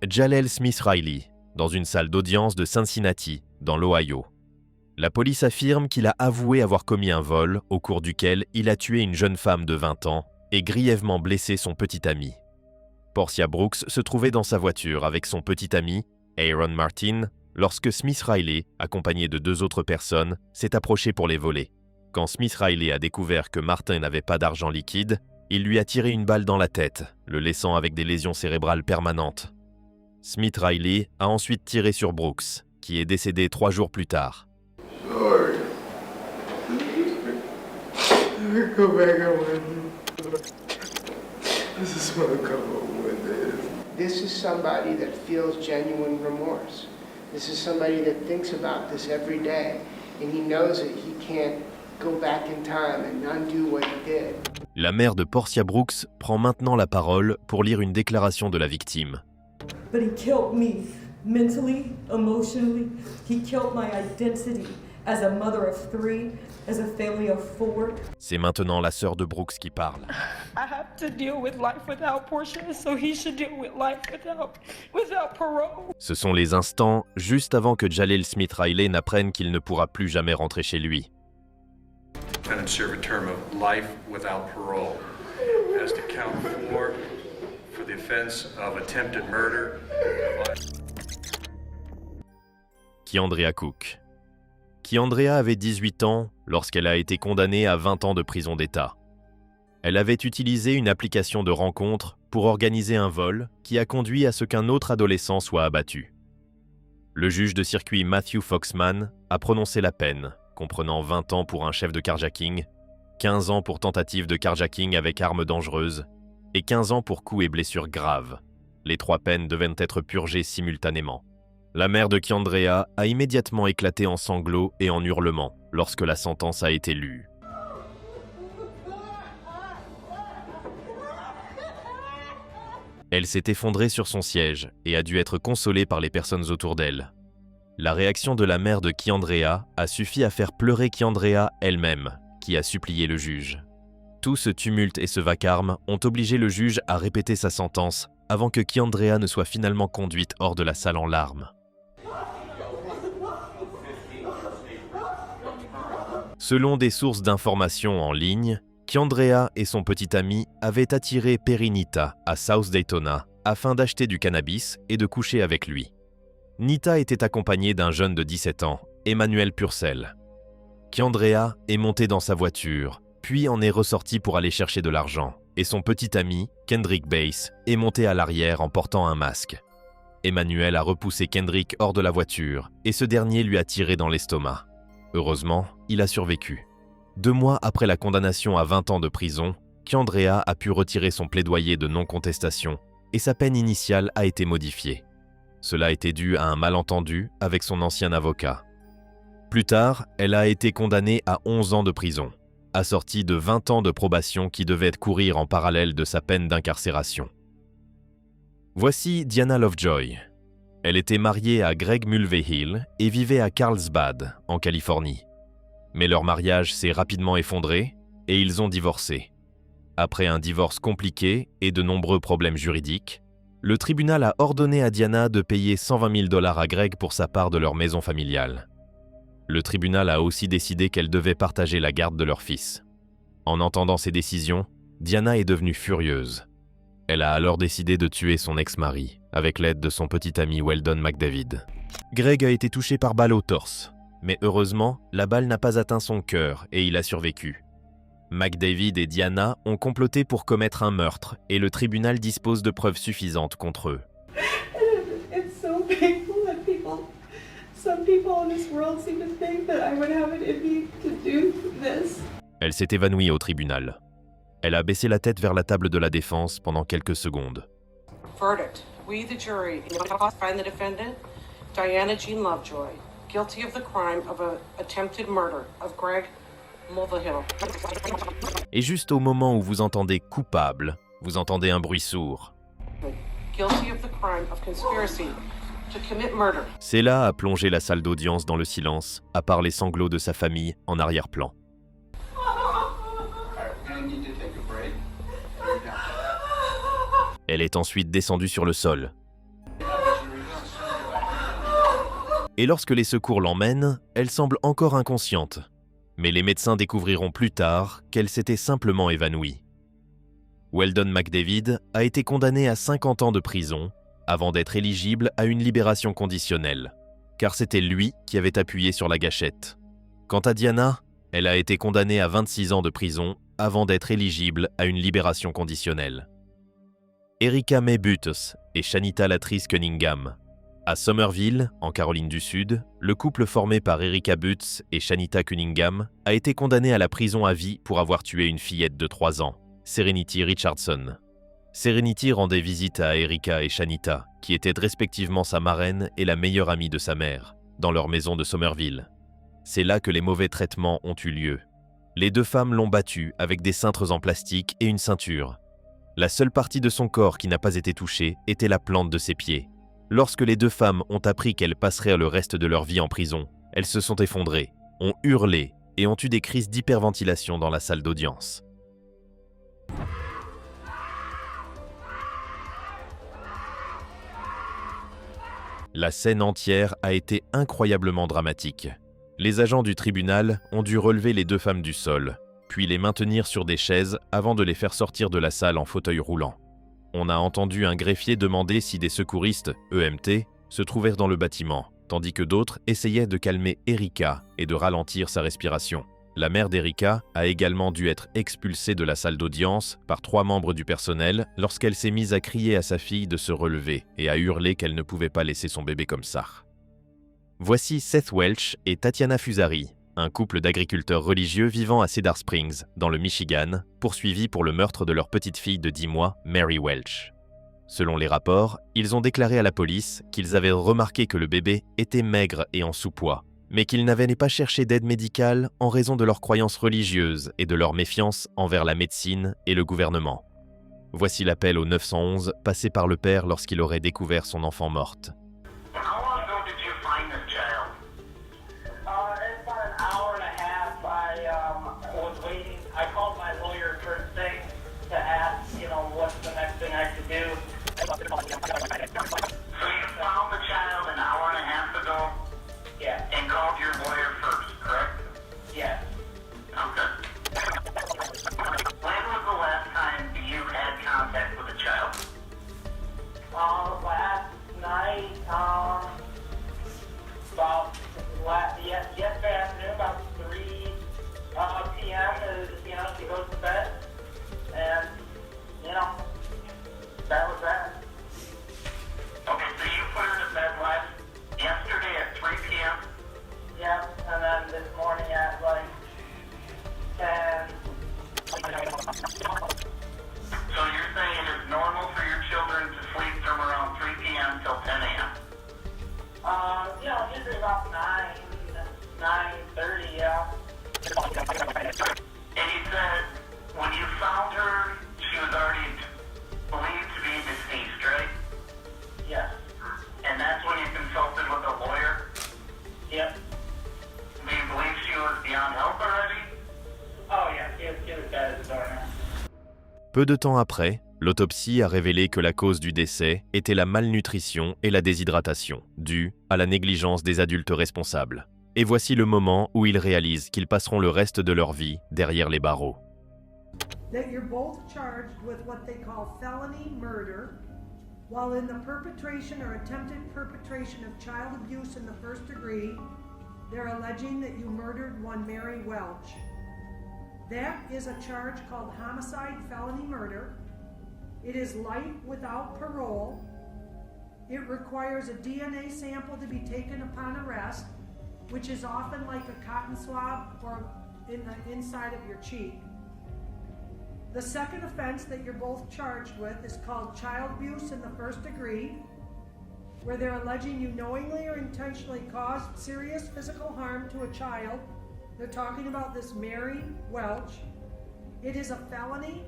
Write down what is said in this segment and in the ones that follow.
Jaleel Smith Riley, dans une salle d'audience de Cincinnati, dans l'Ohio. La police affirme qu'il a avoué avoir commis un vol au cours duquel il a tué une jeune femme de 20 ans et grièvement blessé son petit ami. Portia Brooks se trouvait dans sa voiture avec son petit ami, Aaron Martin, lorsque Smith Riley, accompagné de 2 autres personnes, s'est approché pour les voler. Quand Smith Riley a découvert que Martin n'avait pas d'argent liquide, il lui a tiré une balle dans la tête, le laissant avec des lésions cérébrales permanentes. Smith Riley a ensuite tiré sur Brooks, qui est décédé 3 jours plus tard. Sorry. Go back on with it. I just want to come home with it. This is somebody that feels genuine remorse. This is somebody that thinks about this every day, and he knows that he can't go back in time and undo what he did. La mère de Portia Brooks prend maintenant la parole pour lire une déclaration de la victime. But he killed me mentally, emotionally. He killed my identity as a mother of 3, as a family of 4. C'est maintenant la sœur de Brooks qui parle. I have to deal with life without Portia, so he should deal with life without parole. Ce sont les instants juste avant que Jaleel Smith Riley n'apprenne qu'il ne pourra plus jamais rentrer chez lui. Defendant serve a term of life without parole. As to count 4 for the offense of attempted murder. Kiandrea Cook. Kiandrea avait 18 ans lorsqu'elle a été condamnée à 20 ans de prison d'État. Elle avait utilisé une application de rencontre pour organiser un vol qui a conduit à ce qu'un autre adolescent soit abattu. Le juge de circuit Matthew Foxman a prononcé la peine, comprenant 20 ans pour un chef de carjacking, 15 ans pour tentative de carjacking avec arme dangereuse et 15 ans pour coups et blessures graves. Les 3 peines devaient être purgées simultanément. La mère de Kiandrea a immédiatement éclaté en sanglots et en hurlements lorsque la sentence a été lue. Elle s'est effondrée sur son siège et a dû être consolée par les personnes autour d'elle. La réaction de la mère de Kiandrea a suffi à faire pleurer Kiandrea elle-même, qui a supplié le juge. Tout ce tumulte et ce vacarme ont obligé le juge à répéter sa sentence avant que Kiandrea ne soit finalement conduite hors de la salle en larmes. Selon des sources d'informations en ligne, Kiandrea et son petit ami avaient attiré Perry Nita à South Daytona afin d'acheter du cannabis et de coucher avec lui. Nita était accompagnée d'un jeune de 17 ans, Emmanuel Purcell. Kiandrea est monté dans sa voiture, puis en est ressorti pour aller chercher de l'argent, et son petit ami, Kendrick Bass, est monté à l'arrière en portant un masque. Emmanuel a repoussé Kendrick hors de la voiture, et ce dernier lui a tiré dans l'estomac. Heureusement, il a survécu. 2 mois après la condamnation à 20 ans de prison, Kiandrea a pu retirer son plaidoyer de non-contestation et sa peine initiale a été modifiée. Cela était dû à un malentendu avec son ancien avocat. Plus tard, elle a été condamnée à 11 ans de prison, assortie de 20 ans de probation qui devaient courir en parallèle de sa peine d'incarcération. Voici Diana Lovejoy. Elle était mariée à Greg Mulvehill et vivait à Carlsbad, en Californie. Mais leur mariage s'est rapidement effondré et ils ont divorcé. Après un divorce compliqué et de nombreux problèmes juridiques, le tribunal a ordonné à Diana de payer 120 000 $ à Greg pour sa part de leur maison familiale. Le tribunal a aussi décidé qu'elle devait partager la garde de leur fils. En entendant ces décisions, Diana est devenue furieuse. Elle a alors décidé de tuer son ex-mari, avec l'aide de son petit ami Weldon McDavid. Greg a été touché par balle au torse, mais heureusement, la balle n'a pas atteint son cœur et il a survécu. McDavid et Diana ont comploté pour commettre un meurtre et le tribunal dispose de preuves suffisantes contre eux. It's so painful that some people in this world seem to think that I would have it in me to do this. Elle s'est évanouie au tribunal. Elle a baissé la tête vers la table de la défense pendant quelques secondes. Verdict. We, the jury, find the defendant, Diana Jean Lovejoy, guilty of the crime of an attempted murder of Greg Mulvihill. Et juste au moment où vous entendez « coupable », vous entendez un bruit sourd. Guilty of the crime of conspiracy to commit murder. Cela a plongé la salle d'audience dans le silence, à part les sanglots de sa famille en arrière-plan. Elle est ensuite descendue sur le sol. Et lorsque les secours l'emmènent, elle semble encore inconsciente. Mais les médecins découvriront plus tard qu'elle s'était simplement évanouie. Weldon McDavid a été condamné à 50 ans de prison avant d'être éligible à une libération conditionnelle, car c'était lui qui avait appuyé sur la gâchette. Quant à Diana, elle a été condamnée à 26 ans de prison avant d'être éligible à une libération conditionnelle. Erica May Butts et Shanita Latrice Cunningham. À Somerville, en Caroline du Sud, le couple formé par Erica Butts et Shanita Cunningham a été condamné à la prison à vie pour avoir tué une fillette de 3 ans, Serenity Richardson. Serenity rendait visite à Erica et Shanita, qui étaient respectivement sa marraine et la meilleure amie de sa mère, dans leur maison de Somerville. C'est là que les mauvais traitements ont eu lieu. Les 2 femmes l'ont battue avec des cintres en plastique et une ceinture. La seule partie de son corps qui n'a pas été touchée était la plante de ses pieds. Lorsque les 2 femmes ont appris qu'elles passeraient le reste de leur vie en prison, elles se sont effondrées, ont hurlé et ont eu des crises d'hyperventilation dans la salle d'audience. La scène entière a été incroyablement dramatique. Les agents du tribunal ont dû relever les 2 femmes du sol, puis les maintenir sur des chaises avant de les faire sortir de la salle en fauteuil roulant. On a entendu un greffier demander si des secouristes, EMT, se trouvèrent dans le bâtiment, tandis que d'autres essayaient de calmer Erica et de ralentir sa respiration. La mère d'Erica a également dû être expulsée de la salle d'audience par 3 membres du personnel lorsqu'elle s'est mise à crier à sa fille de se relever et à hurler qu'elle ne pouvait pas laisser son bébé comme ça. Voici Seth Welch et Tatiana Fusari, un couple d'agriculteurs religieux vivant à Cedar Springs, dans le Michigan, poursuivis pour le meurtre de leur petite fille de 10 mois, Mary Welch. Selon les rapports, ils ont déclaré à la police qu'ils avaient remarqué que le bébé était maigre et en sous-poids, mais qu'ils n'avaient pas cherché d'aide médicale en raison de leurs croyances religieuses et de leur méfiance envers la médecine et le gouvernement. Voici l'appel au 911 passé par le père lorsqu'il aurait découvert son enfant morte. Peu de temps après, l'autopsie a révélé que la cause du décès était la malnutrition et la déshydratation, due à la négligence des adultes responsables. Et voici le moment où ils réalisent qu'ils passeront le reste de leur vie derrière les barreaux. That you're both charged with what they call felony murder while in the perpetration or attempted perpetration of child abuse in the first degree. They're alleging that you murdered one Mary Welch. That is a charge called homicide felony murder. It is life without parole. It requires a DNA sample to be taken upon arrest, which is often like a cotton swab or in the inside of your cheek. The second offense that you're both charged with is called child abuse in the first degree, where they're alleging you knowingly or intentionally caused serious physical harm to a child. They're talking about this Mary Welch. It is a felony,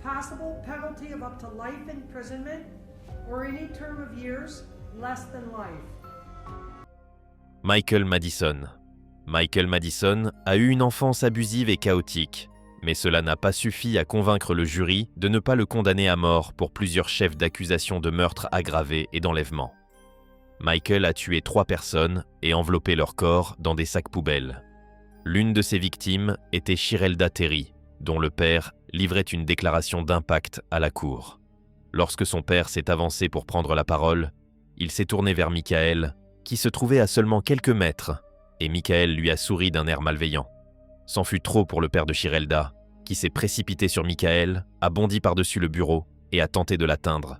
possible penalty of up to life imprisonment or any term of years less than life. Michael Madison. Michael Madison a eu une enfance abusive et chaotique, mais cela n'a pas suffi à convaincre le jury de ne pas le condamner à mort pour plusieurs chefs d'accusation de meurtre aggravé et d'enlèvement. Michael a tué 3 personnes et enveloppé leur corps dans des sacs poubelles. L'une de ces victimes était Shirelda Terry, dont le père livrait une déclaration d'impact à la cour. Lorsque son père s'est avancé pour prendre la parole, il s'est tourné vers Michael, qui se trouvait à seulement quelques mètres, et Michael lui a souri d'un air malveillant. C'en fut trop pour le père de Shirelda, qui s'est précipité sur Michael, a bondi par-dessus le bureau et a tenté de l'atteindre.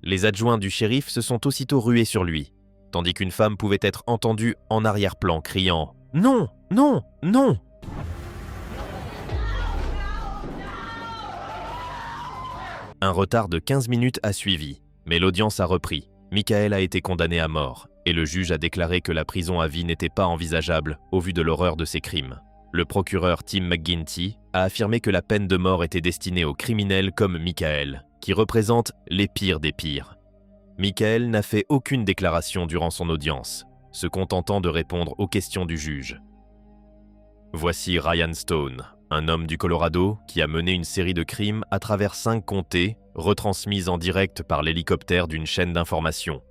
Les adjoints du shérif se sont aussitôt rués sur lui, tandis qu'une femme pouvait être entendue en arrière-plan criant « Non, non, non !» Un retard de 15 minutes a suivi, mais l'audience a repris. Michael a été condamné à mort, et le juge a déclaré que la prison à vie n'était pas envisageable au vu de l'horreur de ses crimes. Le procureur Tim McGuinty a affirmé que la peine de mort était destinée aux criminels comme Michael, qui représentent les pires des pires. Michael n'a fait aucune déclaration durant son audience, se contentant de répondre aux questions du juge. Voici Ryan Stone, un homme du Colorado qui a mené une série de crimes à travers 5 comtés, retransmis en direct par l'hélicoptère d'une chaîne d'information.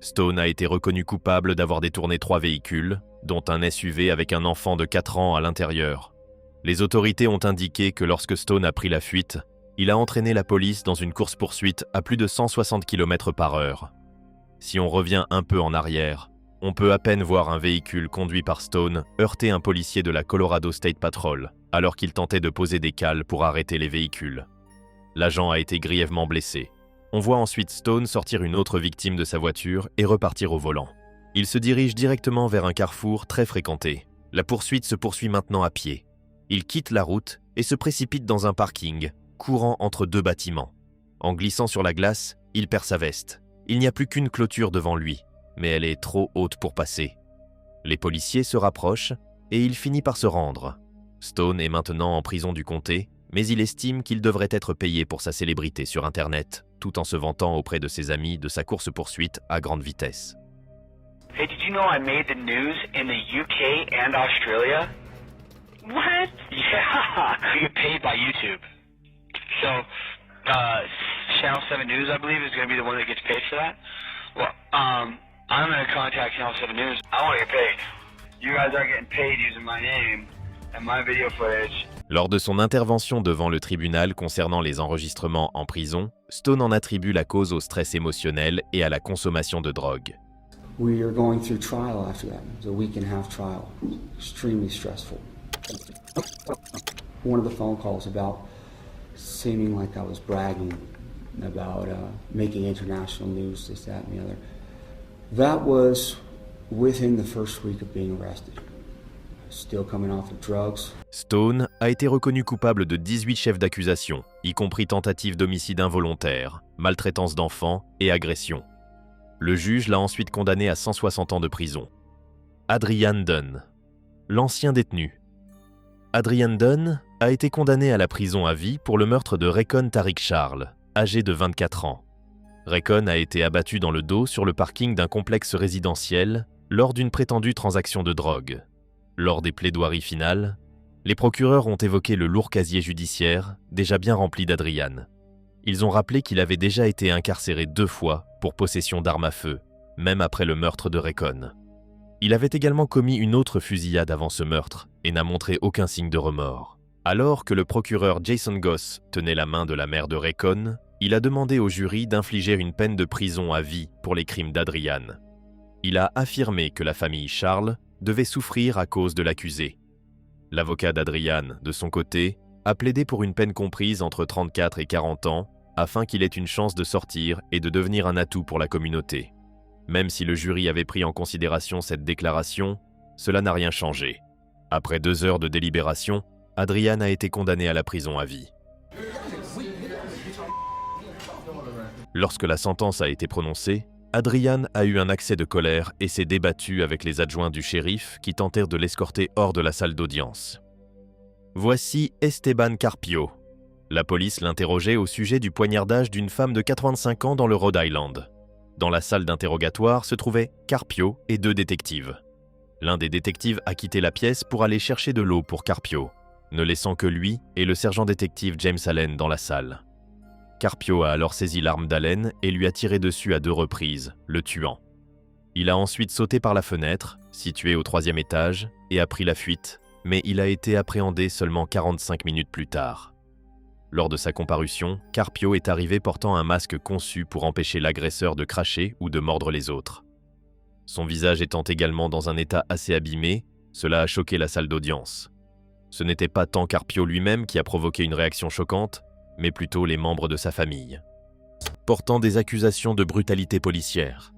Stone a été reconnu coupable d'avoir détourné 3 véhicules, dont un SUV avec un enfant de 4 ans à l'intérieur. Les autorités ont indiqué que lorsque Stone a pris la fuite, il a entraîné la police dans une course-poursuite à plus de 160 km/h. Si on revient un peu en arrière, on peut à peine voir un véhicule conduit par Stone heurter un policier de la Colorado State Patrol, alors qu'il tentait de poser des cales pour arrêter les véhicules. L'agent a été grièvement blessé. On voit ensuite Stone sortir une autre victime de sa voiture et repartir au volant. Il se dirige directement vers un carrefour très fréquenté. La poursuite se poursuit maintenant à pied. Il quitte la route et se précipite dans un parking, courant entre 2 bâtiments. En glissant sur la glace, il perd sa veste. Il n'y a plus qu'une clôture devant lui, mais elle est trop haute pour passer. Les policiers se rapprochent et il finit par se rendre. Stone est maintenant en prison du comté, mais il estime qu'il devrait être payé pour sa célébrité sur Internet, tout en se vantant auprès de ses amis de sa course-poursuite à grande vitesse. Hey, did you know I made the news in the UK and Australia? What? Yeah, you get paid by YouTube. So, Channel 7 News, I believe, is going to be the one that gets paid for that. Well, I'm going to contact Channel 7 News. I want to get paid. You guys are getting paid using my name and my video footage. Lors de son intervention devant le tribunal concernant les enregistrements en prison, Stone en attribue la cause au stress émotionnel et à la consommation de drogue. We are going through trial after that. It was a week and a half trial. Extremely stressful. One of the phone calls about seeming like I was bragging about making international news, this, that, and the other. That was within the first week of being arrested. Still coming off of drugs. Stone a été reconnu coupable de 18 chefs d'accusation, y compris tentative d'homicide involontaire, maltraitance d'enfants et agression. Le juge l'a ensuite condamné à 160 ans de prison. Adrian Dunn, l'ancien détenu. Adrian Dunn a été condamné à la prison à vie pour le meurtre de Recon Tariq Charles, âgé de 24 ans. Recon a été abattu dans le dos sur le parking d'un complexe résidentiel lors d'une prétendue transaction de drogue. Lors des plaidoiries finales, les procureurs ont évoqué le lourd casier judiciaire déjà bien rempli d'Adrian. Ils ont rappelé qu'il avait déjà été incarcéré 2 fois pour possession d'armes à feu, même après le meurtre de Recon. Il avait également commis une autre fusillade avant ce meurtre et n'a montré aucun signe de remords. Alors que le procureur Jason Goss tenait la main de la mère de Recon, il a demandé au jury d'infliger une peine de prison à vie pour les crimes d'Adrian. Il a affirmé que la famille Charles devait souffrir à cause de l'accusé. L'avocat d'Adrian, de son côté, a plaidé pour une peine comprise entre 34 et 40 ans afin qu'il ait une chance de sortir et de devenir un atout pour la communauté. Même si le jury avait pris en considération cette déclaration, cela n'a rien changé. Après 2 heures de délibération, Adrian a été condamné à la prison à vie. Lorsque la sentence a été prononcée, Adrian a eu un accès de colère et s'est débattu avec les adjoints du shérif qui tentèrent de l'escorter hors de la salle d'audience. Voici Esteban Carpio. La police l'interrogeait au sujet du poignardage d'une femme de 85 ans dans le Rhode Island. Dans la salle d'interrogatoire se trouvaient Carpio et 2 détectives. L'un des détectives a quitté la pièce pour aller chercher de l'eau pour Carpio, ne laissant que lui et le sergent-détective James Allen dans la salle. Carpio a alors saisi l'arme d'Allen et lui a tiré dessus à 2 reprises, le tuant. Il a ensuite sauté par la fenêtre, située au 3e étage, et a pris la fuite, mais il a été appréhendé seulement 45 minutes plus tard. Lors de sa comparution, Carpio est arrivé portant un masque conçu pour empêcher l'agresseur de cracher ou de mordre les autres. Son visage étant également dans un état assez abîmé, cela a choqué la salle d'audience. Ce n'était pas tant Carpio lui-même qui a provoqué une réaction choquante, mais plutôt les membres de sa famille. Portant des accusations de brutalité policière.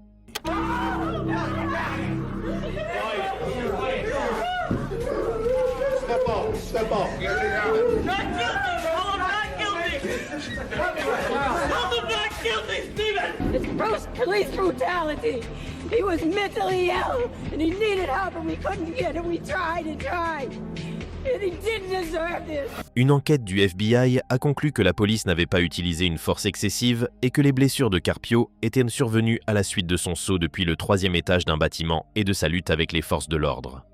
It's gross police brutality. He was mentally ill and he needed help and we couldn't get it. We tried and tried. And he didn't deserve this. Une enquête du FBI a conclu que la police n'avait pas utilisé une force excessive et que les blessures de Carpio étaient survenues à la suite de son saut depuis le 3e étage d'un bâtiment et de sa lutte avec les forces de l'ordre.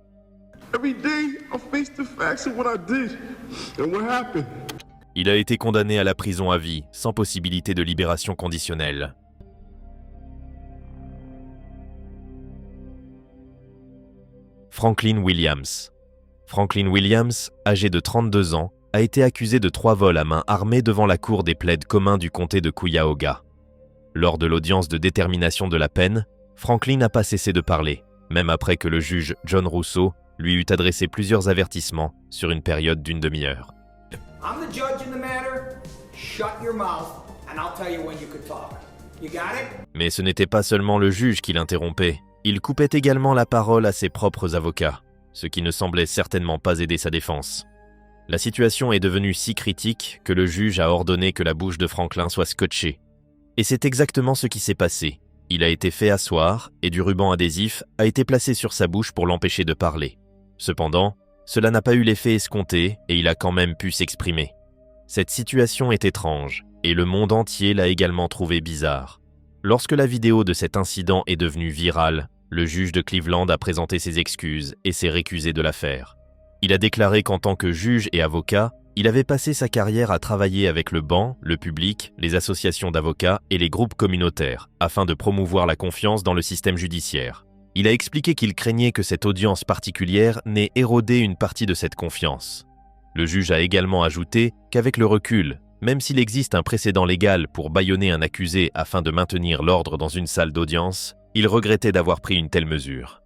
Il a été condamné à la prison à vie, sans possibilité de libération conditionnelle. Franklin Williams. Franklin Williams, âgé de 32 ans, a été accusé de 3 vols à main armée devant la cour des plaids communs du comté de Cuyahoga. Lors de l'audience de détermination de la peine, Franklin n'a pas cessé de parler, même après que le juge John Russo lui eut adressé plusieurs avertissements sur une période d'une demi-heure. I'm the judge in the matter. Shut your mouth and I'll tell you when you can talk. You got it? Mais ce n'était pas seulement le juge qui l'interrompait, il coupait également la parole à ses propres avocats, ce qui ne semblait certainement pas aider sa défense. La situation est devenue si critique que le juge a ordonné que la bouche de Franklin soit scotchée. Et c'est exactement ce qui s'est passé. Il a été fait asseoir et du ruban adhésif a été placé sur sa bouche pour l'empêcher de parler. Cependant, cela n'a pas eu l'effet escompté et il a quand même pu s'exprimer. Cette situation est étrange et le monde entier l'a également trouvé bizarre. Lorsque la vidéo de cet incident est devenue virale, le juge de Cleveland a présenté ses excuses et s'est récusé de l'affaire. Il a déclaré qu'en tant que juge et avocat, il avait passé sa carrière à travailler avec le banc, le public, les associations d'avocats et les groupes communautaires afin de promouvoir la confiance dans le système judiciaire. Il a expliqué qu'il craignait que cette audience particulière n'ait érodé une partie de cette confiance. Le juge a également ajouté qu'avec le recul, même s'il existe un précédent légal pour bâillonner un accusé afin de maintenir l'ordre dans une salle d'audience, il regrettait d'avoir pris une telle mesure.